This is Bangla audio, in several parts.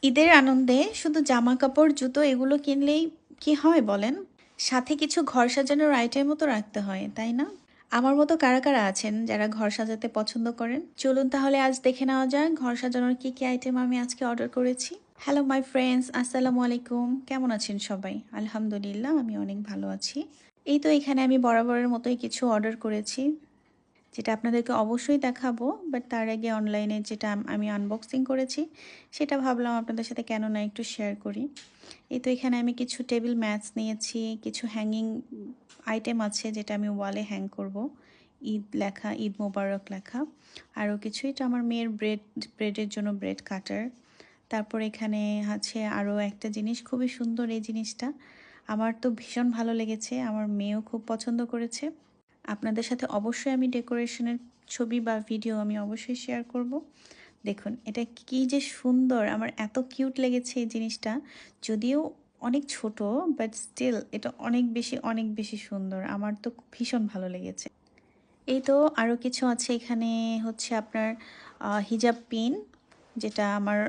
ঈদের আনন্দে শুধু জামা কাপড় জুতো এগুলো কিনলেই কি হয় বলেন? সাথে কিছু ঘর সাজানোর আইটেমও তো রাখতে হয়, তাই না? আমার মতো কারা কারা আছেন যারা ঘর সাজাতে পছন্দ করেন? চলুন তাহলে আজ দেখে নেওয়া যাক ঘর সাজানোর কি কি আইটেম আমি আজকে অর্ডার করেছি। হ্যালো মাই ফ্রেন্ডস, আসসালামু আলাইকুম। কেমন আছেন সবাই? আলহামদুলিল্লাহ, আমি অনেক ভালো আছি। এই তো এখানে আমি বরাবরের মতোই কিছু অর্ডার করেছি, যেটা আপনাদেরকে অবশ্যই দেখাবো। বাট তার আগে অনলাইনে যেটা আমি আনবক্সিং করেছি সেটা ভাবলাম আপনাদের সাথে কেন না একটু শেয়ার করি। এই তো এখানে আমি কিছু টেবিল ম্যাটস নিয়েছি, কিছু হ্যাঙ্গিং আইটেম আছে যেটা আমি ওয়ালে হ্যাং করব। ঈদ লেখা, ঈদ মোবারক লেখা। আরও কিছু, এটা আমার মেয়ের ব্রেডের জন্য ব্রেড কাটার। তারপর এখানে আছে আরও একটা জিনিস, খুবই সুন্দর এই জিনিসটা। আমার তো ভীষণ ভালো লেগেছে, আমার মেয়েও খুব পছন্দ করেছে। আপনাদের সাথে অবশ্যই আমি ডেকোরেশনের ছবি বা ভিডিও আমি অবশ্যই শেয়ার করব। দেখুন এটা কি যে সুন্দর, আমার এত কিউট লেগেছে এই জিনিসটা। যদিও অনেক ছোট, বাট স্টিল এটা অনেক বেশি সুন্দর, আমার তো ভীষণ ভালো লেগেছে। এই তো আরও কিছু আছে এখানে, হচ্ছে আপনার হিজাব পিন, যেটা আমার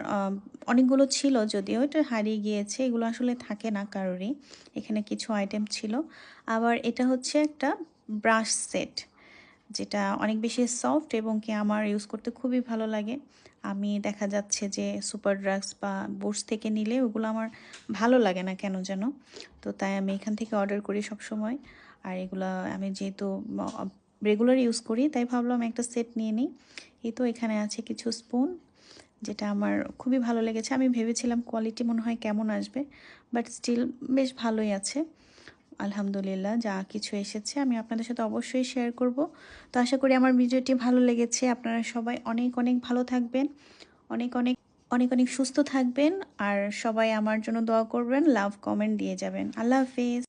অনেকগুলো ছিল, যদিও এটা হারিয়ে গিয়েছে, এগুলো আসলে থাকে না কারোরই। এখানে কিছু আইটেম ছিল। আবার এটা হচ্ছে একটা ব্রাশ সেট, যেটা অনেক বেশি সফট এবং কি আমার ইউজ করতে খুবই ভালো লাগে। আমি দেখা যাচ্ছে যে সুপার ড্রাগস বা বুটস থেকে নিলে ওগুলো আমার ভালো লাগে না কেন যেন। তো তাই আমি এখান থেকে অর্ডার করি সব সময়। আর এগুলা আমি যেহেতু রেগুলার ইউজ করি, তাই ভাবলাম একটা সেট নিয়ে নিই। এই তো এখানে আছে কিছু স্পুন, যেটা আমার খুবই ভালো লেগেছে। আমি ভেবেছিলাম কোয়ালিটি মনে হয় কেমন আসবে, বাট স্টিল বেশ ভালোই আছে। আলহামদুলিল্লাহ, যা কিছু এসেছে আমি আপনাদের সাথে অবশ্যই শেয়ার করব। তো আশা করি আমার ভিডিওটি ভালো লেগেছে। আপনারা সবাই অনেক অনেক ভালো থাকবেন, অনেক অনেক অনেক অনেক সুস্থ থাকবেন। আর সবাই আমার জন্য দোয়া করবেন, লাভ কমেন্ট দিয়ে যাবেন। আল্লাহ হাফিজ।